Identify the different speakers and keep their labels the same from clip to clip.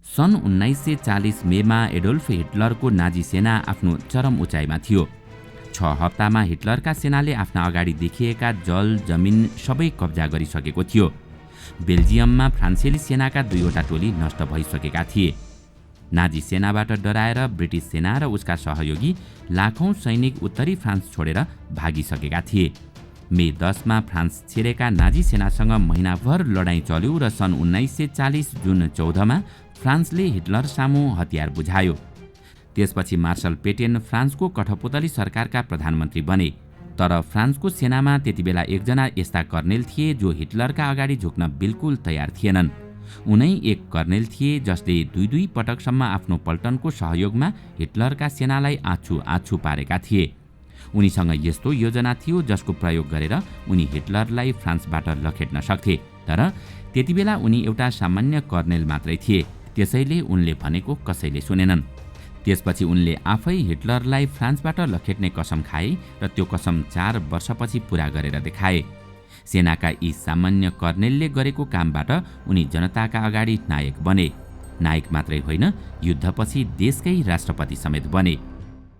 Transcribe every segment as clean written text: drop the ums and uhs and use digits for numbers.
Speaker 1: सन् 1940 मेमा Adolf हिटलरको Nazi सेना आफ्नो चरम उचाइमा थियो। 6 हप्तामा हिटलरका सेनाले आफ्ना अगाडि देखिएका जल जमिन सबै कब्जा गरिसकेको थियो। बेल्जियममा फ्रान्सेली सेनाका 2वटा टोली नष्ट भइसकेका थिए। नाजी सेनाबाट डराएर ब्रिटिस सेना र उसका सहयोगी लाखौं सैनिक उत्तरी फ्रान्स छोडेर भागिसकेका थिए। मे 10 मा फ्रान्स छिरेका नाजी सेनासँग महिनाभर लडाईँ चल्यो र सन् 1940 जुन 14 मा फ्रान्सले हिटलर सामु हतियार बुझायो। त्यसपछि मार्शल पेटेन फ्रान्सको कठपुतली सरकारका प्रधानमन्त्री बने। तर फ्रान्सको सेनामा त्यतिबेला एकजना यस्ता कर्नेल थिए जो हिटलरका अगाडि झुक्न बिल्कुल तयार थिएनन्। उनै एक कर्नेल थिए जसले दुई पटकसम्म आफ्नो पल्टनको सहयोगमा हिटलरका सेनालाई आछु पारेका थिए। उनीसँग यस्तो योजना थियो जसको प्रयोग गरेर उनी हिटलरलाई फ्रान्सबाट लखेट्न सक्थे। तर त्यतिबेला उनी एउटा सामान्य कर्नेल मात्रै थिए, त्यसैले उनले भनेको कसैले सुनेनन्। त्यसपछि उनले आफै हिटलरलाई फ्रान्सबाट लखेट्ने कसम खाए र त्यो कसम 4 वर्षपछि पूरा गरेर देखाए। सेनाका यी सामान्य कर्नेलले गरेको कामबाट उनी जनताका अगाडि नायक बने। नायक मात्रै होइन, युद्धपछि देशकै राष्ट्रपति समेत बने।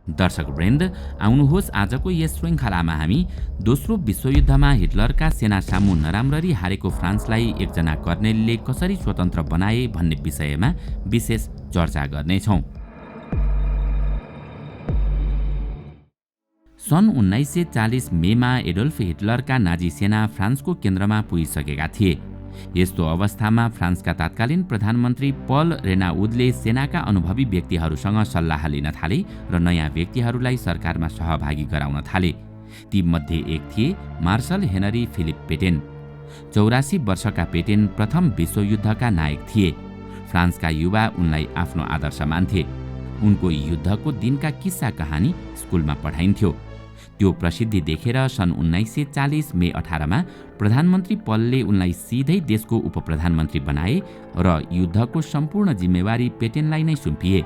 Speaker 1: दर्शकवृन्द, आउनुहोस् आजको यस श्रृङ्खलामा हामी दोस्रो विश्वयुद्धमा हिटलरका सेना सामु नराम्ररी हारेको फ्रान्सलाई एकजना कर्नेलले कसरी स्वतन्त्र बनाए भन्ने विषयमा विशेष चर्चा गर्नेछौँ। सन् 1940 मेमा एडोल्फ हिटलरका नाजी सेना फ्रान्सको केन्द्रमा पुगिसकेका थिए। यस्तो अवस्थामा फ्रान्सका तत्कालीन प्रधानमन्त्री पल रेनाउदले सेनाका अनुभवी व्यक्तिहरूसँग सल्लाह लिन थाले र नयाँ व्यक्तिहरूलाई सरकारमा सहभागी गराउन थाले। तीमध्ये एक थिए मार्शल हेनरी फिलिप पेटेन। 84 वर्षका पेटेन प्रथम विश्वयुद्धका नायक थिए। फ्रान्सका युवा उनलाई आफ्नो आदर्श मान्थे। उनको युद्धको दिनका किस्सा कहानी स्कुलमा पढाइन्थ्यो। त्यो प्रसिद्धि देखेर सन् 1940 मे 18 मा प्रधानमन्त्री पलले उनलाई सिधै देशको उपप्रधानमन्त्री बनाए र युद्धको सम्पूर्ण जिम्मेवारी पेटेनलाई नै सुम्पिए।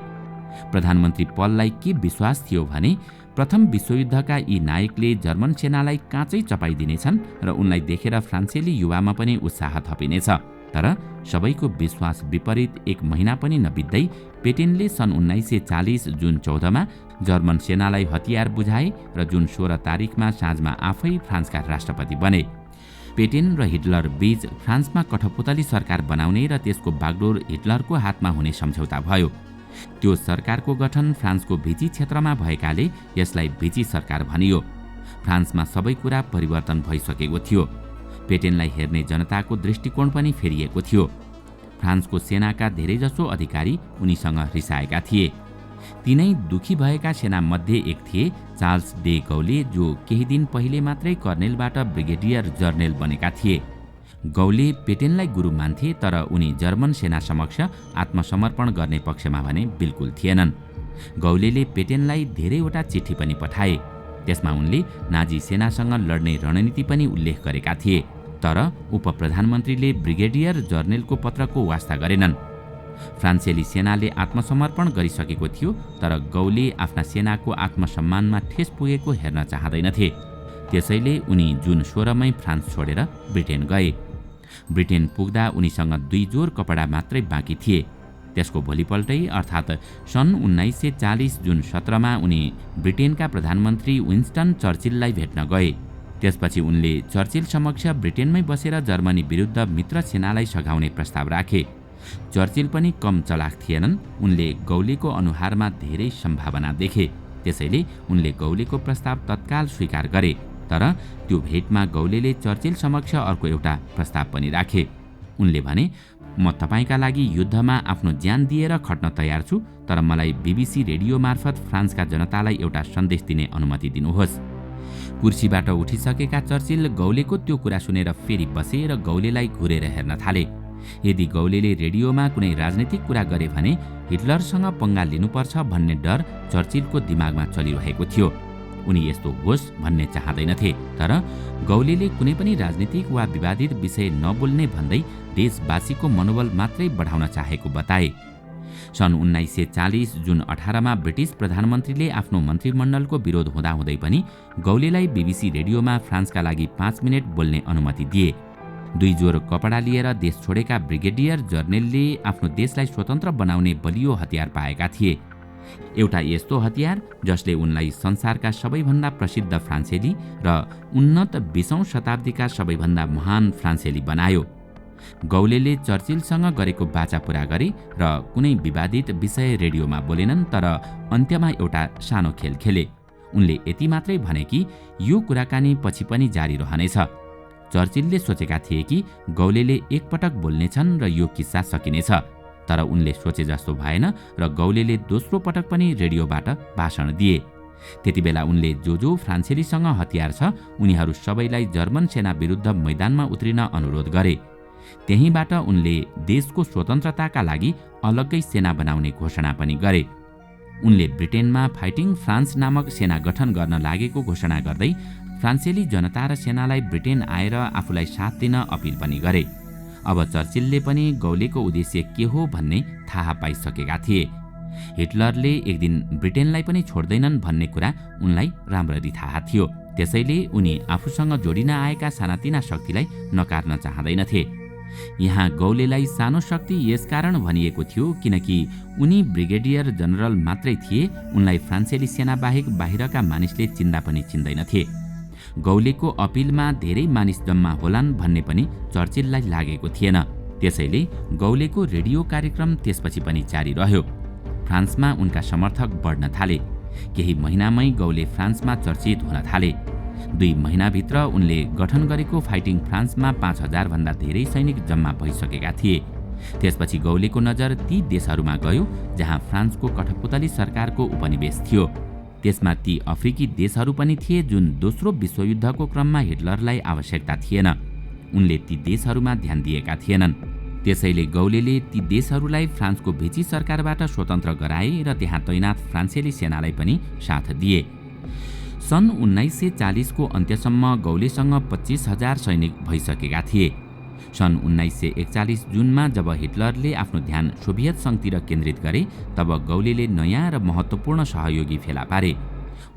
Speaker 1: प्रधानमन्त्री पललाई के विश्वास थियो भने प्रथम विश्वयुद्धका यी नायकले जर्मन सेनालाई काँचै चपाइदिनेछन् र उनलाई देखेर फ्रान्सेली युवामा पनि उत्साह थपिनेछ। तर सबैको विश्वास विपरीत 1 महिना पनि नबित्दै पेटेनले सन् 1940 जुन 14 मा जर्मन सेनालाई हतियार बुझाए र जुन 16 तारिखमा साँझमा आफै फ्रान्सका राष्ट्रपति बने। पेटेन र हिटलर बीच फ्रान्समा कठपुतली सरकार बनाउने र त्यसको बागडोर हिटलरको हातमा हुने सम्झौता भयो। त्यो सरकारको गठन फ्रान्सको भिची क्षेत्रमा भएकाले यसलाई भिची सरकार भनियो। फ्रान्समा सबै कुरा परिवर्तन भइसकेको थियो। पेटेनलाई हेर्ने जनताको दृष्टिकोण पनि फेरिएको थियो। फ्रान्सको सेनाका धेरैजसो अधिकारी उनीसँग रिसाएका थिए। तिनै दुखी भएका सेनामध्ये एक थिए चार्ल्स डे गौले, जो केही दिन पहिले मात्रै कर्नेलबाट ब्रिगेडियर जर्नेल बनेका थिए। गौले पेटेनलाई गुरु मान्थे, तर उनी जर्मन सेना समक्ष आत्मसमर्पण गर्ने पक्षमा भने बिल्कुल थिएनन्। गौलेले पेटेनलाई धेरैवटा चिठी पनि पठाए। त्यसमा उनले नाजी सेनासँग लड्ने रणनीति पनि उल्लेख गरेका थिए। तर उपप्रधानमन्त्रीले ब्रिगेडियर जर्नेलको पत्रको वास्ता गरेनन्। फ्रान्सेली सेनाले आत्मसमर्पण गरिसकेको थियो, तर गौले आफ्ना सेनाको आत्मसम्मानमा ठेस पुगेको हेर्न चाहँदैनथे। त्यसैले उनी जुन 16 मै फ्रान्स छोडेर ब्रिटेन गए। ब्रिटेन पुग्दा उनीसँग 2 जोर कपडा मात्रै बाँकी थिए। त्यसको भोलिपल्टै अर्थात् सन् 1940 जुन 17 मा उनी ब्रिटेनका प्रधानमन्त्री विन्स्टन चर्चिललाई भेट्न गए। त्यसपछि उनले चर्चिल समक्ष ब्रिटेनमै बसेर जर्मनी विरुद्ध मित्र सेनालाई सघाउने प्रस्ताव राखे। चर्चिल पनि कम चलाक थिएनन्। उनले गौलेको अनुहारमा धेरै सम्भावना देखे। त्यसैले उनले गौलेको प्रस्ताव तत्काल स्वीकार गरे। तर त्यो भेटमा गौलेले चर्चिल समक्ष अर्को एउटा प्रस्ताव पनि राखे। उनले भने, म तपाईका लागि युद्धमा आफ्नो ज्यान दिएर खट्न तयार छु, तर मलाई BBC रेडियो मार्फत फ्रान्सका जनतालाई एउटा सन्देश दिने अनुमति दिनुहोस्। कुर्सीबाट उठिसकेका चर्चिल गौलेको त्यो कुरा सुनेर फेरि बसे र गौलेलाई घुरेर हेर्न थाले। यदि गौलेले रेडियोमा कुनै राजनीतिक कुरा गरे भने हिटलरसँग पंगा लिनुपर्छ भन्ने डर चर्चिलको दिमागमा चलिरहेको थियो। उनी यस्तो होस् भन्ने चाहँदैनथे, तर गौलेले कुनै पनि राजनीतिक वा विवादित विषय नबोल्ने भन्दै देशवासीको मनोबल मात्रै बढाउन चाहेको बताए। सन् 1940 जुन 18 मा ब्रिटिस प्रधानमन्त्रीले आफ्नो मन्त्रीमण्डलको विरोध हुँदाहुँदै पनि गौलेलाई BBC रेडियोमा फ्रान्सका लागि 5 मिनेट बोल्ने अनुमति दिए। दुई जोर कपडा लिएर देश छोडेका ब्रिगेडियर जर्नेलले आफ्नो देशलाई स्वतन्त्र बनाउने बलियो हतियार पाएका थिए। एउटा यस्तो हतियार जसले उनलाई संसारका सबैभन्दा प्रसिद्ध फ्रान्सेली र उन्नत 20औं शताब्दीका सबैभन्दा महान फ्रान्सेली बनायो। गौलेले चर्चिलसँग गरेको बाचा पूरा गरे र कुनै विवादित विषय रेडियोमा बोलेनन्, तर अन्त्यमा एउटा सानो खेल खेले। उनले यति मात्रै भने कि यो कुराकानी पछि पनि जारी रहनेछ। चर्चिलले सोचेका थिए कि गौलेले एकपटक बोल्नेछन् र यो किस्सा सकिनेछ, तर उनले सोचे जस्तो भएन र गौलेले दोस्रो पटक पनि रेडियोबाट भाषण दिए। त्यतिबेला उनले जो फ्रान्सेलीसँग हतियार छ उनीहरू सबैलाई जर्मन सेना विरुद्ध मैदानमा उत्रिन अनुरोध गरे। त्यहीँबाट उनले देशको स्वतन्त्रताका लागि अलग्गै सेना बनाउने घोषणा पनि गरे। उनले ब्रिटेनमा फाइटिङ फ्रान्स नामक सेना गठन गर्न लागेको घोषणा गर्दै फ्रान्सेली जनता र सेनालाई ब्रिटेन आएर आफूलाई साथ दिन अपिल पनि गरे। अब चर्चिलले पनि गौलेको उद्देश्य के हो भन्ने थाहा पाइसकेका थिए। हिटलरले एक दिन ब्रिटेनलाई पनि छोड्दैनन् भन्ने कुरा उनलाई राम्ररी थाहा थियो। त्यसैले उनी आफूसँग जोडिन आएका सानातिना शक्तिलाई नकार्न चाहँदैनथे। यहाँ गौलेलाई सानो शक्ति यसकारण भनिएको थियो किनकि उनी ब्रिगेडियर जनरल मात्रै थिए। उनलाई फ्रान्सेली सेना बाहेक बाहिरका मानिसले चिन्दा पनि चिन्दैनथे। गौलेको अपिलमा धेरै मानिस जम्मा होलान् भन्ने पनि चर्चिललाई लागेको थिएन। त्यसैले गौलेको रेडियो कार्यक्रम त्यसपछि पनि जारी रह्यो। फ्रान्समा उनका समर्थक बढ्न थाले। केही महिनामै गौले फ्रान्समा चर्चित हुन थाले। 2 महिनाभित्र उनले गठन गरेको फाइटिङ फ्रान्समा 5000 भन्दा धेरै सैनिक जम्मा भइसकेका थिए। त्यसपछि गौलेको नजर ती देशहरूमा गयो जहाँ फ्रान्सको कठपुतली सरकारको उपनिवेश थियो। त्यसमा ती अफ्रिकी देशहरू पनि थिए जुन दोस्रो विश्वयुद्धको क्रममा हिटलरलाई आवश्यकता थिएन। उनले ती देशहरूमा ध्यान दिएका थिएनन्। त्यसैले गौलेले ती देशहरूलाई फ्रान्सको भिची सरकारबाट स्वतन्त्र गराए र त्यहाँ तैनात फ्रान्सेली सेनालाई पनि साथ दिए। सन् 1940 को अन्त्यसम्म गौलेसँग 25,000 सैनिक भइसकेका थिए। सन् 1941 जुनमा जब हिटलरले आफ्नो ध्यान सोभियत सङ्घतिर केन्द्रित गरे तब गौलेले नयाँ र महत्त्वपूर्ण सहयोगी फेला पारे।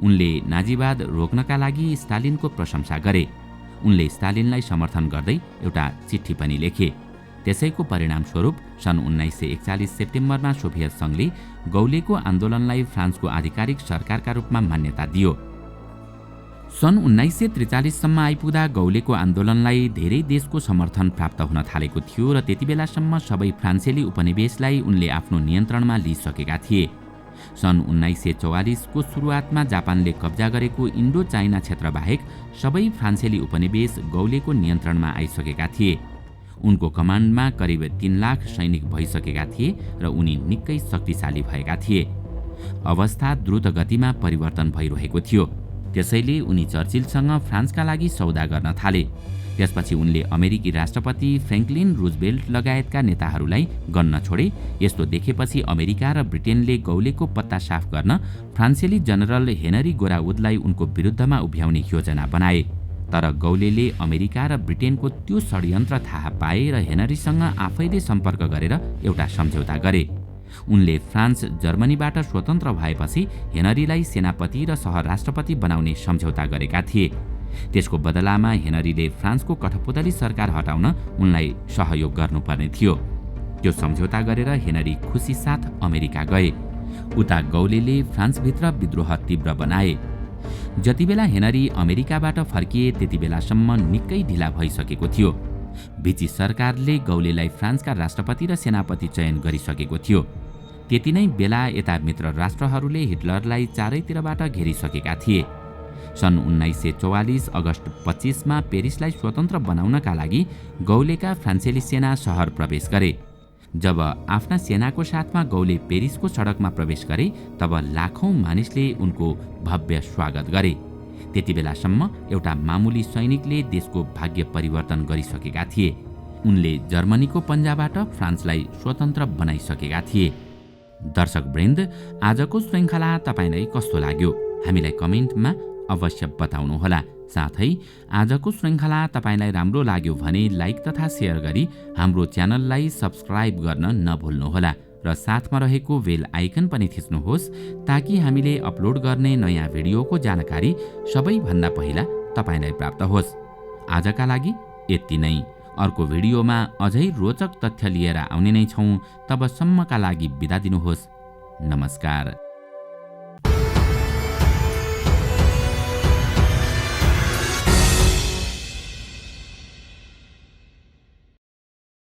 Speaker 1: उनले नाजीवाद रोक्नका लागि स्टालिनको प्रशंसा गरे। उनले स्टालिनलाई समर्थन गर्दै एउटा चिठी पनि लेखे। त्यसैको परिणामस्वरूप सन् 1941 सेप्टेम्बरमा सोभियत सङ्घले गौलेको आन्दोलनलाई फ्रान्सको आधिकारिक सरकारका रूपमा मान्यता दियो। सन् 1943 सम्म आइपुग्दा गौलेको आन्दोलनलाई धेरै देशको समर्थन प्राप्त हुन थालेको थियो र त्यतिबेलासम्म सबै फ्रान्सेली उपनिवेशलाई उनले आफ्नो नियन्त्रणमा लिइसकेका थिए। सन् 1944 को सुरुवातमा जापानले कब्जा गरेको इन्डो चाइना क्षेत्र बाहेक सबै फ्रान्सेली उपनिवेश गौलेको नियन्त्रणमा आइसकेका थिए। उनको कमान्डमा करिब 3 लाख सैनिक भइसकेका थिए र उनी निकै शक्तिशाली भएका थिए। अवस्था द्रुत गतिमा परिवर्तन भइरहेको थियो। त्यसैले उनी चर्चिलसँग फ्रान्सका लागि सौदा गर्न थाले। त्यसपछि उनले अमेरिकी राष्ट्रपति फ्रेङ्कलिन रुजवेल्ट लगायतका नेताहरूलाई गन्न छोडे। यस्तो देखेपछि अमेरिका र ब्रिटेनले गौलेको पत्ता साफ गर्न फ्रान्सेली जनरल हेनरी गोराउदलाई उनको विरुद्धमा उभ्याउने योजना बनाए। तर गौलेले अमेरिका र ब्रिटेनको त्यो षड्यन्त्र थाहा पाए र हेनरीसँग आफैले सम्पर्क गरेर एउटा सम्झौता गरे। उनले फ्रान्स जर्मनीबाट स्वतन्त्र भएपछि हेनरीलाई सेनापति र सहराष्ट्रपति बनाउने सम्झौता गरेका थिए। त्यसको बदलामा हेनरीले फ्रान्सको कठपुतली सरकार हटाउन उनलाई सहयोग गर्नुपर्ने थियो। त्यो सम्झौता गरेर हेनरी खुसी साथ अमेरिका गए। उता गौलेले फ्रान्सभित्र विद्रोह तीव्र बनाए। जतिबेला हेनरी अमेरिकाबाट फर्किए त्यतिबेलासम्म निकै ढिला भइसकेको थियो। भिची सरकारले गौलेलाई फ्रान्सका राष्ट्रपति र सेनापति चयन गरिसकेको थियो। त्यति नै बेला यता मित्र राष्ट्रहरूले हिटलरलाई चारैतिरबाट घेरिसकेका थिए। सन् 1944 अगस्त 25 मा पेरिसलाई स्वतन्त्र बनाउनका लागि गौलेका फ्रान्सेली सेना सहर प्रवेश गरे। जब आफ्ना सेनाको साथमा गौले पेरिसको सडकमा प्रवेश गरे तब लाखौं मानिसले उनको भव्य स्वागत गरे। त्यतिबेलासम्म एउटा मामुली सैनिकले देशको भाग्य परिवर्तन गरिसकेका थिए। उनले जर्मनीको पन्जाबाट फ्रान्सलाई स्वतन्त्र बनाइसकेका थिए। दर्शकवृन्द, आजको श्रृङ्खला तपाईलाई कस्तो लाग्यो हामीलाई कमेन्टमा अवश्य बताउनुहोला। साथै आजको श्रृङ्खला तपाईलाई राम्रो लाग्यो भने लाइक तथा सेयर गरी हाम्रो च्यानललाई सब्स्क्राइब गर्न नभुल्नुहोला र साथमा रहेको बेल आइकन पनि थिच्नुहोस् ताकि हामीले अपलोड गर्ने नयाँ भिडियोको जानकारी सबैभन्दा पहिला तपाईलाई प्राप्त होस्। आजका लागि यति नै। अर्को भिडियोमा अझै रोचक तथ्य लिएर आउने नै छौँ। तबसम्मका लागि बिदा दिनुहोस्। नमस्कार।